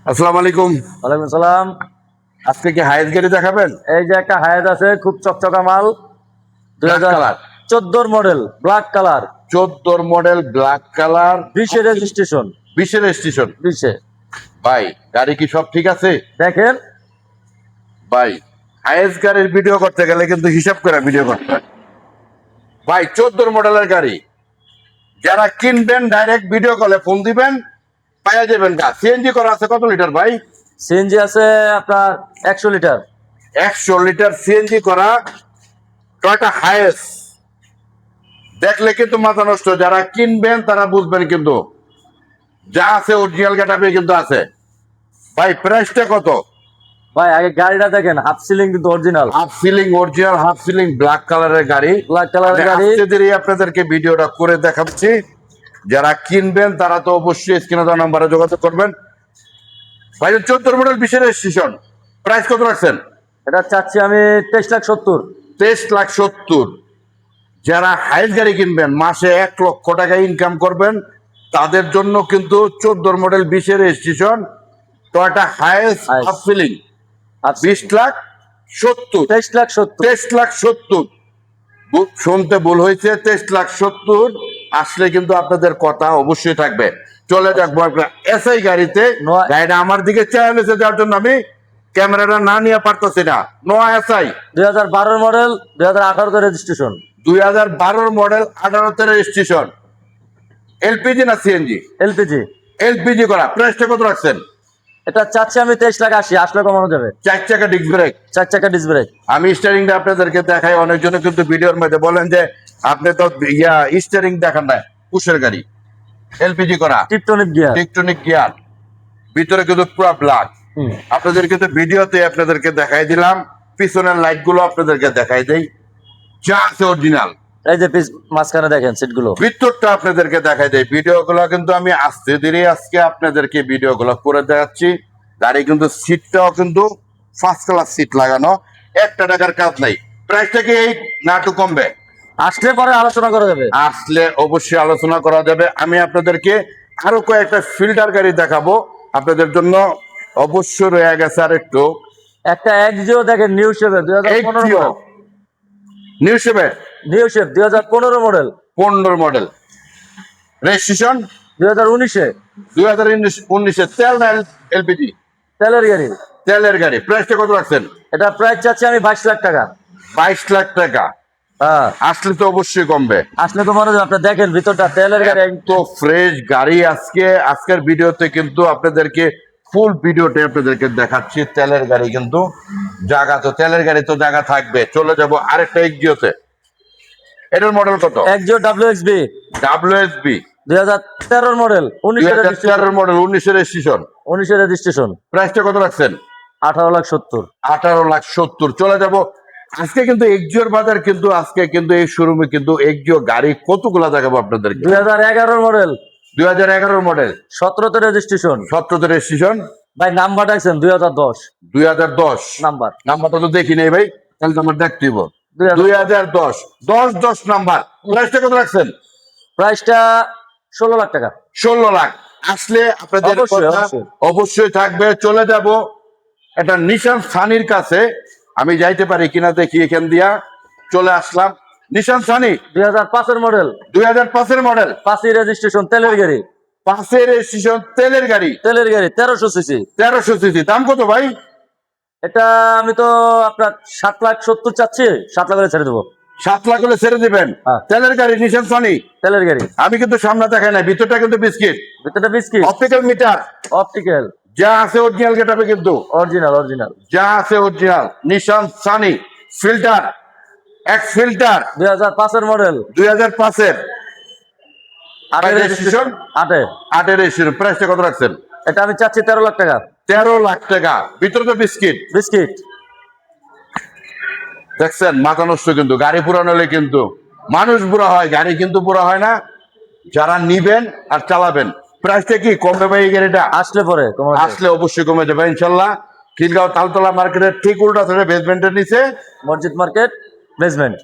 আসসালামু আলাইকুম। ওয়ালাইকুম সালাম। আজকে কি হায়েস গাড়ি দেখাবেন? এই যে একটা হায়াত আছে, খুব চকচকা মাল, black colour, 2014 model, black colour, 14 model, black colour, 20 registration, 20 registration. 20 ভাই গাড়ি কি সব ঠিক আছে? দেখেন ভাই হায়েস গাড়ির ভিডিও করতে গেলে কিন্তু হিসাব করে ভিডিও করতে হয়। ভাই 14 মডেলের গাড়ি যারা কিনবেন ডাইরেক্ট ভিডিও কলে ফোন দিবেন, পাওয়া যাবেন। গা সিএনজি করা আছে কত লিটার ভাই? সিএনজি আছে আপনার 100 লিটার। 100 লিটার সিএনজি করা টয়োটা হায়েস দেখলে কিন্তু মাথা নষ্ট। যারা কিনবেন তারা বুঝবেন, কিন্তু যা আছে অরিজিনাল গেটআপে কিন্তু আছে। ভাই প্রাইসটা কত? ভাই আগে গাড়িটা দেখেন, হাফ সিলিং কিন্তু original, half ceiling original, half ceiling black কালারের গাড়ি। ব্ল্যাক কালারের আমি গাড়ি। আজকে দেরি আপনাদেরকে ভিডিওটা করে দেখাচ্ছি। যারা কিনবেন তারা তো অবশ্যই স্ক্রিনে দেওয়া নাম্বারে যোগাযোগ করবেন। ভাই 14 মডেল 20 রেজিস্ট্রেশন, প্রাইস কত রাখছেন? এটা চাচ্ছি আমি 23,70,000। 23,70,000। যারা হাইস গাড়ি কিনবেন, মাসে 1 লক্ষ টাকা ইনকাম করবেন, তাদের জন্য কিন্তু 14 model 20 registration Toyota হাইস half ceiling 20,70,000। 23,70,000। 23,70,000 শুনতে ভুল হয়েছে, 23,70,000 আসলে কিন্তু আপনাদের কথা অবশ্যই থাকবে। চলে যাকবো আপনার এসআই গাড়িতে। গাড়িটা আমার দিকে চাইলেছে, যার জন্য আমি ক্যামেরাটা না নিয়ে পারতেছি না। Noah SI 2012 model, 2018 registration. 2012 model, 18তে রেজিস্ট্রেশন। এলপিজি না সিএনজি? এলপিজি। এলপিজি করা। প্রাইসটা কত রাখছেন? এটা চাচ্ছি আমি 23,80,000, আসলে কমানো যাবে। 4 চাকা ডিস্ক ব্রেক। 4 চাকা ডিস্ক ব্রেক। আমি স্টিয়ারিংটা আপনাদেরকে দেখাই। অনেকজনে কিন্তু ভিডিওর মধ্যে বলেন যে আপনি তো স্টিয়ারিং দেখান না। পুশের গাড়ি, এলপিজি করা, টিপটনিক গিয়ার। টেকটনিক গিয়ার, ভিতরে কিন্তু পুরো ব্ল্যাক। আপনাদের কিন্তু ভিডিওতে আপনাদেরকে দেখাই দিলাম। পিছনের লাইট গুলো আপনাদেরকে দেখাই দেই, যা আছে অরিজিনাল। এই যে পিস মাঝখানে দেখেন সিটগুলো, ভিতরটা আপনাদেরকে দেখাই দেয়। ভিডিওগুলো কিন্তু আমি আস্তে ধীরে আজকে আপনাদেরকে ভিডিওগুলো করে দেখাচ্ছি। গাড়ি কিন্তু সিটটাও কিন্তু ফার্স্ট ক্লাস সিট লাগানো, 1 টাকার কাজ নাই। প্রাইসটা কি এই না একটু কমবে? আসলে পরে আলোচনা করা যাবে। আসলে অবশ্যই আলোচনা করা যাবে। আমি আপনাদেরকে আরো কয়েকটা ফিল্টার গাড়ি দেখাবো আপনাদের জন্য। অবশ্যই রয়ে গেছে আর একটু একটা এক্সিও দেখেন, নিউ শেপের 2015 নিউ শেপের, new shape 2015 model, 15 model, registration 2019-এ, 2019-এ। তেল না এলপিজি? তেলের গাড়ি। তেলের গাড়ি। প্রাইসটা কত রাখছেন? এটা প্রাইস চাচ্ছি আমি 22 লাখ টাকা। 22 লাখ টাকা। হ্যাঁ, আসলে তো অবশ্যই কমবে। আসলে তো মনে হয় আপনি দেখেন ভিতরটা, তেলের গাড়ি তো ফ্রেশ গাড়ি। আজকের ভিডিওতে কিন্তু আপনাদেরকে ফুল ভিডিওতে আপনাদেরকে দেখাচ্ছি। তেলের গাড়ি কিন্তু জায়গা, তো তেলের গাড়ি তো জায়গা থাকবে। চলে যাব আরেকটা এক্সিওতে। এটার মডেল কত? Axio WXB, WSB 2013 model, 2013 model, 19 registration. 19 registration. প্রাইসটা কত রাখছেন? 18,70,000। 18,70,000। চলে যাব আজকে কিন্তু এক্সিওর বাজার কিন্তু আজকে কিন্তু এই শোরুমে কিন্তু এক্সিও গাড়ি কতগুলা দেখাবো আপনাদেরকে। 2011 মডেল, 2011 মডেল, 17তে রেজিস্ট্রেশন। 17তে রেজিস্ট্রেশন। ভাই নাম্বার দেখছেন 2010 2010 নাম্বার। নাম্বারটা তো দেখি নাই ভাই, তাহলে তো আমার দেখতে হইব। 2010 10 নাম্বার। প্রাইসটা কত রাখছেন? প্রাইসটা 16 লাখ টাকা। 16 লাখ। আসলে আপনাদের কথা অবশ্যই থাকবে। চলে যাব একটা নিশান সানির কাছে। আমি যাইতে পারি কিনা দেখি। এখান দিয়া চলে আসলাম। নিশান সানি 2005-এর মডেল, 2005-এর মডেল, 5 রেজিস্ট্রেশন, তেলের গাড়ি। 5-এর রেজিস্ট্রেশন, তেলের গাড়ি। তেলের গাড়ি 1300 সিসি। 1300 সিসি। দাম কত ভাই? এটা আমি তো আপনার 7,70,000 চাচ্ছি, 7 লাখ করে ছেড়ে দেবো। 7 লাখ হলে ছেড়ে দিবেন? তেলের গাড়ি, নিশান সানি, তেলের গাড়ি। আমি কিন্তু সামনে দেখাই নাই, ভিতরটা কিন্তু বিস্কিট। ভিতরটা বিস্কিট, অপটিক্যাল মিটার, অপটিক্যাল, যা আছে অরিজিনাল গেটআপে কিন্তু অরিজিনাল, অরিজিনাল, যা আছে original. Nissan Sunny filter, X filter, 2005-এর মডেল, 2005-এর, 8 রেজিস্ট্রেশন, 8 রেজিস্ট্রেশন। প্রাইসটা কত রাখছেন? এটা আমি চাচ্ছি 13 লাখ টাকা। 13 লাখ টাকা। ভিতরে তো বিস্কিট। বিস্কিট দেখছেন, মাথা নষ্ট। কিন্তু গাড়ি পুরানো হলে কিন্তু মানুষ বুড়া হয়, গাড়ি কিন্তু বুড়া হয় না। যারা নিবেন আর চালাবেন। প্রাইসটা কি কমবে ভাই এই গাড়িটা? আসলে পরে আসলে অবশ্যই কমে যাবে ইনশাল্লাহ। খিলগাঁও তালতলা মার্কেটের ঠিক উল্টা ধরে বেসমেন্টের নিচে, মসজিদ মার্কেট বেসমেন্ট।